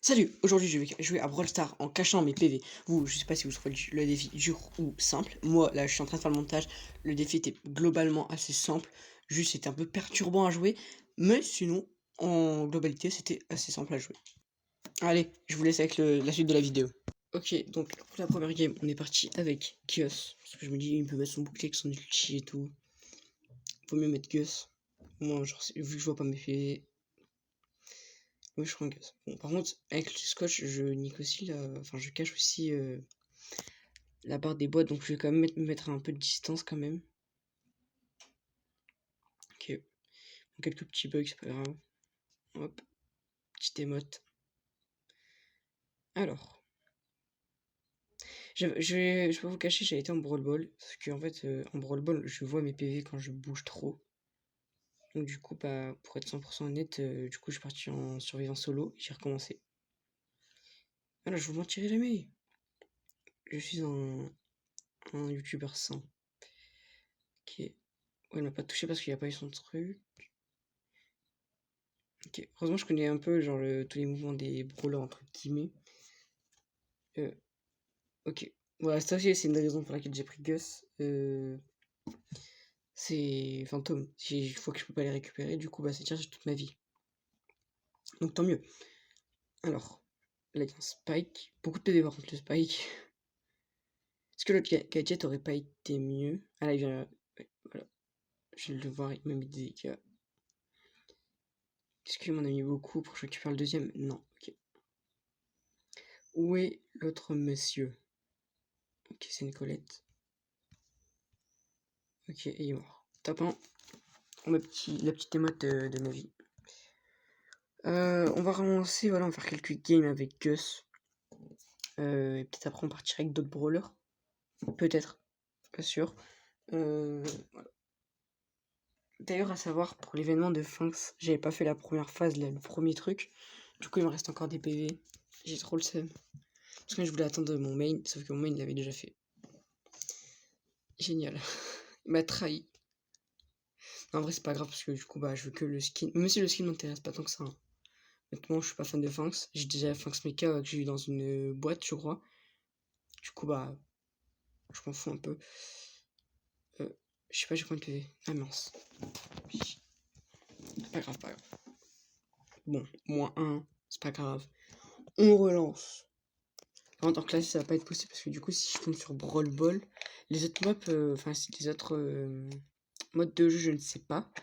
Salut, aujourd'hui je vais jouer à Brawl Stars en cachant mes PV. Vous, je sais pas si vous trouvez le défi dur ou simple. Moi, là, je suis en train de faire le montage. Le défi était globalement assez simple. Juste, c'était un peu perturbant à jouer. Mais sinon, en globalité, c'était assez simple à jouer. Allez, je vous laisse avec la suite de la vidéo. Ok, donc pour la première game, on est parti avec Kios. Parce que je me dis, il peut mettre son bouclier avec son ulti et tout. Vaut mieux mettre Gus. Moi, genre, vu que je vois pas mes PV. Oui, je prends Gus. Bon, par contre, avec le scotch, je nique aussi enfin, je cache aussi la barre des boîtes, donc je vais quand même mettre un peu de distance quand même. Ok. Quelques petits bugs, c'est pas grave. Hop. Petite émote. Alors. Je vais pas vous cacher, j'ai été en Brawl Ball. Parce que en fait, en Brawl Ball, je vois mes PV quand je bouge trop. Donc du coup, bah, pour être 100% honnête, du coup, je suis parti en survivant solo et j'ai recommencé. Ah là, je vous mentirai jamais. Je suis un youtubeur sain. Ok. Ouais, elle m'a pas touché parce qu'il n'y a pas eu son truc. Ok. Heureusement, je connais un peu genre tous les mouvements des brawlers entre guillemets. Ok. Voilà, ça aussi, c'est une des raisons pour laquelle j'ai pris Gus. C'est fantôme. Il faut que je peux pas les récupérer, du coup, bah, c'est chargé toute ma vie. Donc tant mieux. Alors, là, il y a un Spike. Beaucoup de PV par contre, le Spike. Est-ce que l'autre gadget aurait pas été mieux? Ah là, il vient. Ouais, voilà. Je viens de le voir, il m'a mis des dégâts. Est-ce qu'il m'en a mis beaucoup pour que je récupère le deuxième? Non, ok. Où est l'autre monsieur? Ok, c'est une Colette. Ok, et il est mort. Top 1. La petite émote de ma vie. On va relancer, voilà, on va faire quelques games avec Gus. Et peut-être après on partira avec d'autres brawlers. Peut-être, pas sûr. Voilà. D'ailleurs, à savoir, pour l'événement de Finks, j'avais pas fait la première phase, là, le premier truc. Du coup, il me reste encore des PV. J'ai trop le seum. Parce que je voulais attendre mon main, sauf que mon main, il l'avait déjà fait. Génial. Il m'a trahi. Non, en vrai, c'est pas grave, parce que du coup, bah, je veux que le skin. Même si le skin m'intéresse pas tant que ça. Hein. Honnêtement, je suis pas fan de Finks. J'ai déjà Finks Mecha que j'ai eu dans une boîte, je crois. Du coup, bah, je m'en fous un peu. Je sais pas, j'ai combien de PV. Ah mince. Pas grave, pas grave. Bon, moins 1, c'est pas grave. On relance. En tant que classé, ça va pas être possible parce que du coup, si je tombe sur Brawl Ball, les autres maps, enfin, les autres modes de jeu, je ne sais pas.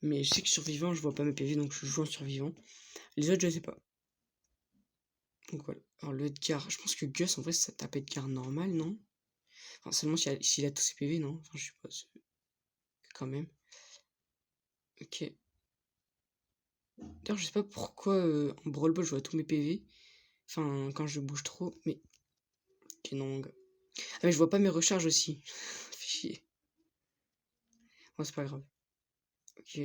Mais je sais que survivant, je vois pas mes PV donc je joue en survivant. Les autres, je sais pas. Donc voilà. Alors le Edgar, je pense que Gus en vrai, ça tape Edgar normal, non? Enfin, seulement s'il a tous ses PV, non? Enfin, je sais pas. Quand même. Ok. D'ailleurs, je sais pas pourquoi en Brawl Ball, je vois tous mes PV. Enfin, quand je bouge trop, mais. Ok, non. Ah, mais je vois pas mes recharges aussi. Fais chier. Bon, c'est pas grave. Ok.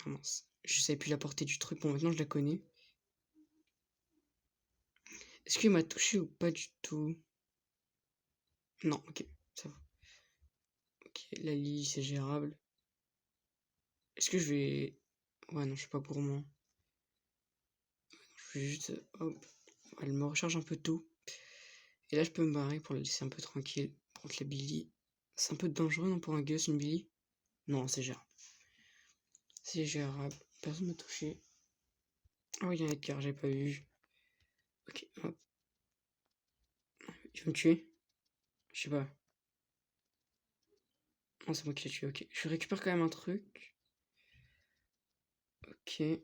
Ah mince. Je savais plus la portée du truc. Bon, maintenant je la connais. Est-ce qu'il m'a touché ou pas du tout? Non, ok. Ça va. Ok, la Lily, c'est gérable. Est-ce que je vais. Ouais, non, je suis pas gourmand. Je vais juste. Hop. Elle me recharge un peu tout. Et là, je peux me barrer pour la laisser un peu tranquille. Par contre, la Billy. C'est un peu dangereux, non, pour un Gus, une Billy? Non, c'est gérable. C'est gérable. Personne m'a touché. Ah oui, il y a un Edgar, j'ai pas vu. Ok, hop. Il va me tuer? Je sais pas. Non, c'est moi qui l'ai tué, ok. Je récupère quand même un truc. Ok. Est-ce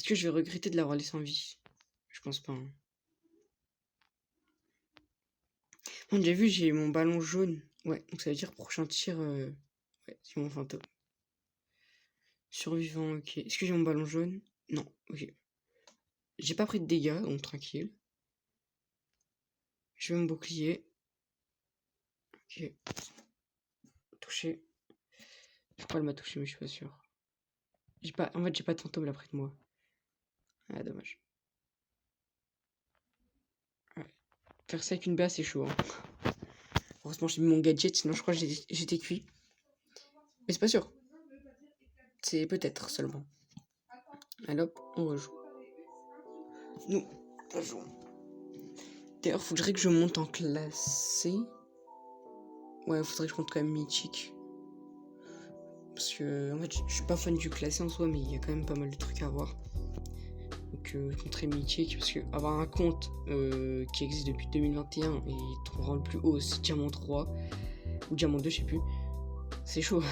que je vais regretter de l'avoir laissé en vie? Je pense pas. Hein. Bon, déjà vu, j'ai mon ballon jaune. Ouais, donc ça veut dire prochain tir. Ouais, c'est mon fantôme. Survivant, ok. Est-ce que j'ai mon ballon jaune? Non, ok. J'ai pas pris de dégâts, donc tranquille. Je vais mon bouclier. Ok. Touché. Je crois qu'elle m'a touché, mais je suis pas sûr. J'ai pas... En fait, j'ai pas de fantôme là près de moi. Ah, dommage. Ouais. Faire ça avec une base, c'est chaud. Hein. Heureusement, j'ai mis mon gadget, sinon je crois que j'étais cuit. Mais c'est pas sûr. C'est peut-être seulement. Allez hop, on rejoue. Nous, ça joue. D'ailleurs, faudrait que je monte en classé. Ouais, faudrait que je monte quand même mythique. Parce que, en fait, je suis pas fan du classé en soi, mais il y a quand même pas mal de trucs à voir. Donc, je monterai mythique, parce que avoir un compte qui existe depuis 2021 et ton rang le plus haut, c'est Diamant 3 ou Diamant 2, je sais plus. C'est chaud.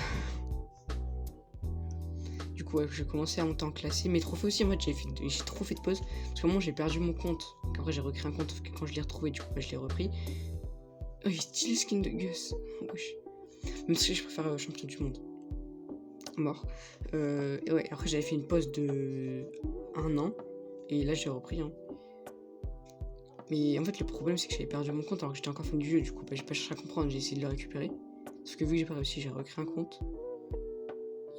Du coup, ouais, j'ai commencé à monter en classé. Mais trophées aussi, en fait, j'ai trop fait de pauses. Parce qu'à un moment, j'ai perdu mon compte. Donc, après, j'ai recréé un compte. Parce que quand je l'ai retrouvé, du coup, bah, je l'ai repris. Oh, il est stylé skin de Gus. Oh, wesh. Même si je préfère champion du monde. Mort. Et ouais, après, j'avais fait une pause de 1 an. Et là, j'ai repris. Hein. Mais en fait, le problème, c'est que j'avais perdu mon compte alors que j'étais encore fan du jeu. Du coup, bah, j'ai pas cherché à comprendre. J'ai essayé de le récupérer. Sauf que vu que j'ai pas réussi, j'ai recréé un compte.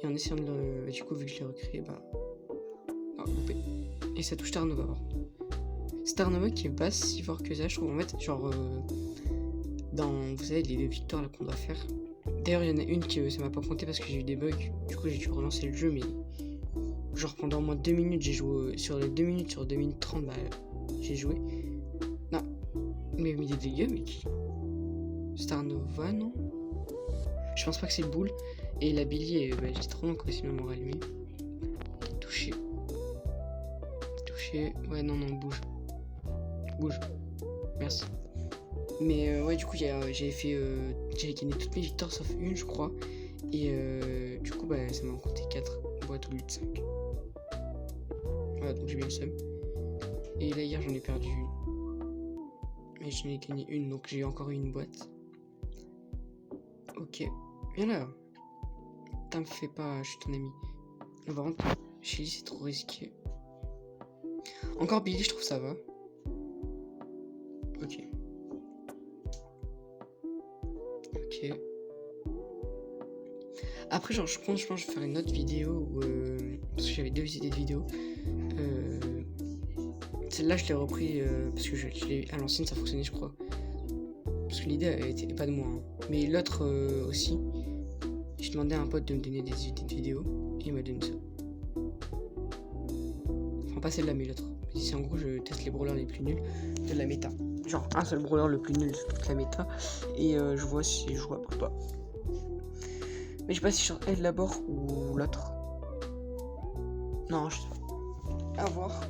Et en essayant de le. Du coup, vu que je l'ai recréé, bah. Ah, loupé. Et ça touche Star Nova. Star Nova qui est pas si fort que ça, je trouve. En fait, genre. Dans. Vous savez, les 2 victoires là, qu'on doit faire. D'ailleurs, il y en a une que ça m'a pas compté parce que j'ai eu des bugs. Du coup, j'ai dû relancer le jeu, mais. Genre, pendant au moins 2 minutes, j'ai joué. Sur les 2 minutes, sur 2 minutes 30, bah. J'ai joué. Non. Mais il mis des dégâts, mais qui. Star Nova, non? Je pense pas que c'est le boule. Et la Billy, bah, j'ai trop long, quoi, sinon elle m'aurait allumé. Touché. Touché. Ouais, non, non, bouge. Bouge. Merci. Mais ouais, du coup, j'avais fait. J'avais gagné toutes mes victoires sauf une, je crois. Et du coup, bah, ça m'a compté 4 boîtes au lieu de 5. Voilà, donc j'ai bien le seum. Et là, hier, j'en ai perdu une. Mais j'en ai gagné une, donc j'ai encore eu une boîte. Ok. Viens là. T'en fais pas, je suis ton ami. Mais par contre, Shelly, c'est trop risqué. Encore Billy, je trouve ça va. Ok. Ok. Après, genre, je pense que je vais faire une autre vidéo où, parce que j'avais 2 idées de vidéo. Celle-là, je l'ai repris parce que je l'ai à l'ancienne, ça fonctionnait, je crois. Parce que l'idée était pas de moi. Hein. Mais l'autre aussi, j'ai demandé à un pote de me donner des idées de vidéo et il m'a donné ça. Enfin, pas celle-là, mais l'autre. C'est en gros, je teste les brawlers les plus nuls de la méta. Genre, un seul brawler le plus nul de toute la méta. Et je vois si c'est jouable ou pas. Mais je sais pas si je suis elle d'abord ou l'autre. Non, je sais pas. À voir.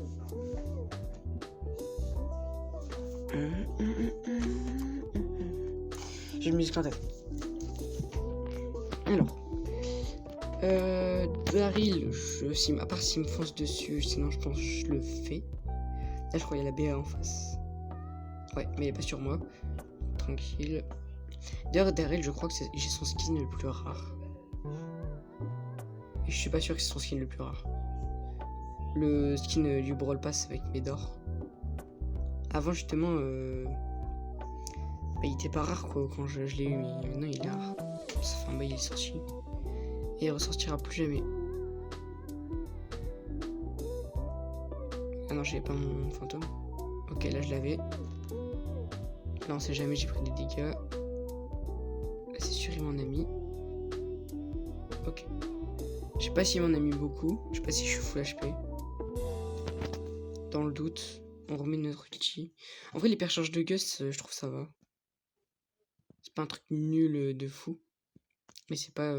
J'ai une musique en tête. Alors. Daryl, à part s'il me fonce dessus, sinon je pense que je le fais. Là, je crois qu'il y a la BA en face. Ouais, mais il est pas sur moi. Tranquille. D'ailleurs, Daryl, je crois que j'ai son skin le plus rare. Et je suis pas sûr que c'est son skin le plus rare. Le skin du Brawl Pass avec Médor. Avant, justement, bah, il était pas rare quoi, quand je l'ai eu, mais maintenant il est rare. Ça fait un bail, il est sorti. Et il ressortira plus jamais. Ah non, j'avais pas mon fantôme. Ok, là je l'avais. Là on sait jamais, j'ai pris des dégâts. Là c'est sûr, il m'en a mis. Ok. Je sais pas s'il m'en a mis beaucoup. Je sais pas si je suis full HP. Dans le doute, on remet notre ulti. En vrai, l'hypercharge de Gus, je trouve ça va. C'est pas un truc nul de fou. Mais c'est pas.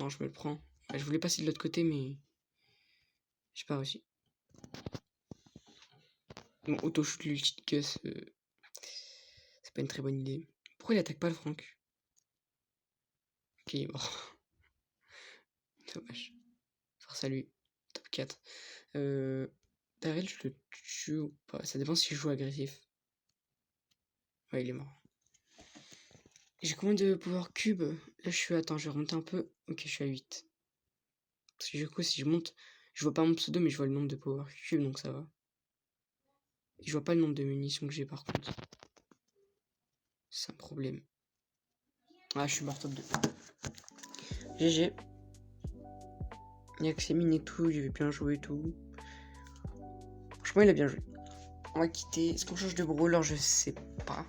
Non, je me le prends. Bah, je voulais passer de l'autre côté, mais. J'ai pas réussi. Bon, auto-shoot l'ulti de Gus, c'est pas une très bonne idée. Pourquoi il attaque pas le Franck? Ok, il est mort. Dommage. Force à lui. Top 4. Daryl, je le tue ou pas? Ça dépend si je joue agressif. Ouais, il est mort. J'ai combien de power cube? Là, je suis. Attends, je vais remonter un peu. Ok, je suis à 8. Parce que du coup, si je monte, je vois pas mon pseudo, mais je vois le nombre de power cube, donc ça va. Et je vois pas le nombre de munitions que j'ai par contre. C'est un problème. Ah, je suis mort top 2. GG. Il y a que ses mines et tout, il avait bien joué et tout. Franchement, il a bien joué. On va quitter. Est-ce qu'on change de brawler? Je sais pas.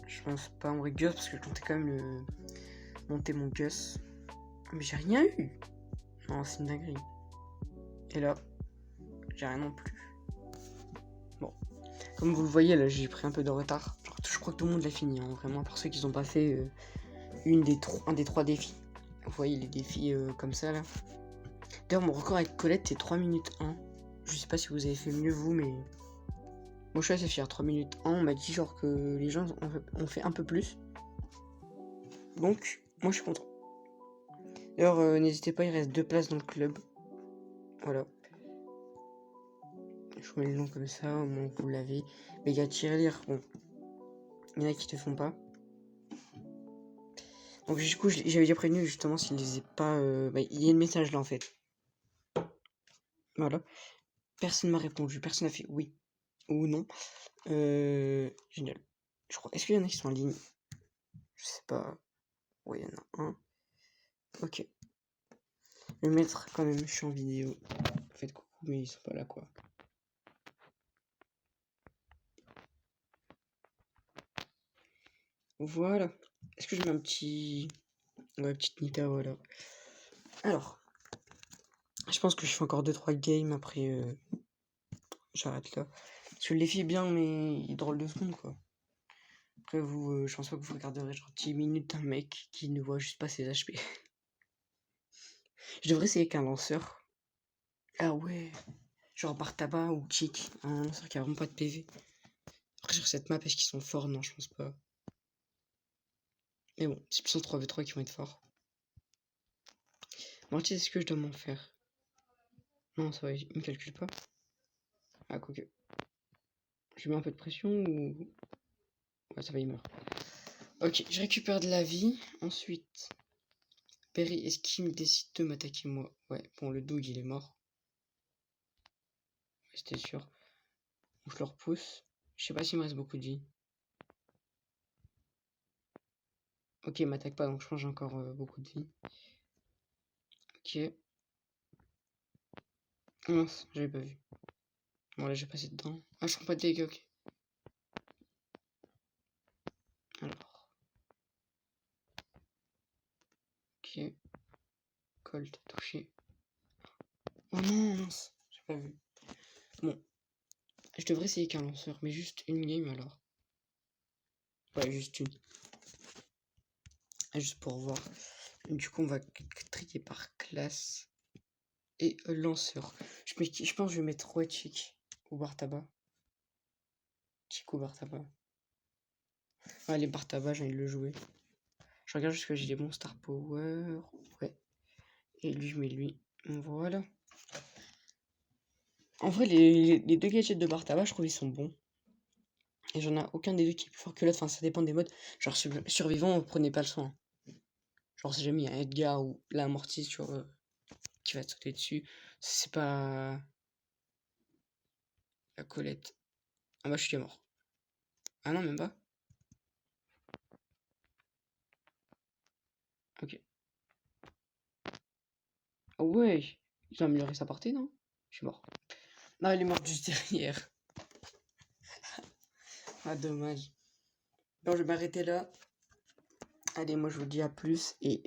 Je pense pas en vrai Gus parce que je comptais quand même monter mon Gus. Mais j'ai rien eu. Non, c'est une dinguerie. Et là, j'ai rien non plus. Bon. Comme vous le voyez, là, j'ai pris un peu de retard. Je crois que tout le monde l'a fini, hein, vraiment, pour ceux qui n'ont pas fait un des 3 défis. Vous voyez les défis comme ça, là. D'ailleurs, mon record avec Colette, c'est 3 minutes 1. Je sais pas si vous avez fait mieux, vous, mais... Moi, je suis assez fier. 3 minutes 1, on m'a dit genre que les gens ont fait un peu plus. Donc, moi, je suis content. D'ailleurs, n'hésitez pas, il reste 2 places dans le club. Voilà. Je vous mets le nom comme ça, au moins vous l'avez. Mais il y a tirelire, bon. Il y en a qui te font pas. Donc du coup, j'avais déjà prévenu justement s'ils les aient pas... il y a le message là en fait. Voilà. Personne m'a répondu, personne n'a fait oui ou non. Génial. Je crois. Est-ce qu'il y en a qui sont en ligne? Je sais pas. Oui, il y en a un. Ok. Je vais mettre quand même, je suis en vidéo. Faites coucou, mais ils sont pas là quoi. Voilà. Est-ce que je mets un petit... Ouais, petite Nita, voilà. Alors. Je pense que je fais encore 2-3 games après... J'arrête là. Parce que le défi est bien, mais il est drôle de secondes quoi. Après vous, je pense pas que vous regarderez genre 10 minutes un mec qui ne voit juste pas ses HP. Je devrais essayer avec un lanceur. Ah ouais. Genre bar tabac ou kick. Un lanceur qui a vraiment pas de PV. Après sur cette map, est-ce qu'ils sont forts? Non, je pense pas. Mais bon, c'est plus en 3v3 qui vont être forts. Mortis, est-ce que je dois m'en faire? Non, ça va, il me calcule pas. Ah, quoique. Je mets un peu de pression ou... Ouais, ça va, il meurt. Ok, je récupère de la vie. Ensuite, Perry, est-ce qu'il me décide de m'attaquer moi? Ouais, bon, le Doug, il est mort. Ouais, c'était sûr. Donc, je le repousse. Je sais pas s'il me reste beaucoup de vie. Ok, il m'attaque pas, donc je pense que j'ai encore beaucoup de vie. Ok. Oh mince, j'avais pas vu. Bon, là, j'ai passé dedans. Ah, je prends pas de dégâts, ok. Alors. Ok. Colt touché. Oh non, mince, j'ai pas vu. Bon. Je devrais essayer qu'un lanceur, mais juste une game alors. Ouais, juste une. Juste pour voir. Du coup, on va trier par classe. Et lanceur. Je pense que je vais mettre ouais, Chick ou bar tabac. Chick ou bar tabac. Ouais, les bar tabac, j'ai envie de le jouer. Je regarde juste que j'ai des bons star power. Ouais. Et lui, je mets lui. Voilà. En vrai, les deux gadgets de bar tabac, je trouve ils sont bons. Et j'en ai aucun des deux qui est plus fort que l'autre. Enfin, ça dépend des modes. Genre, survivant, prenez pas le soin. Genre, si jamais il y a un Edgar ou la Mortis sur, qui va te sauter dessus, c'est pas la Colette. Ah bah, je suis mort. Ah non, même pas. Ok. Ah ouais, ils ont amélioré sa portée, non? Je suis mort. Non, il est mort juste derrière. Ah, dommage. Bon, je vais m'arrêter là. Allez, moi, je vous dis à plus. Et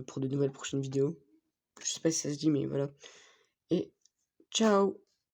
pour de nouvelles prochaines vidéos. Je sais pas si ça se dit, mais voilà. Et ciao!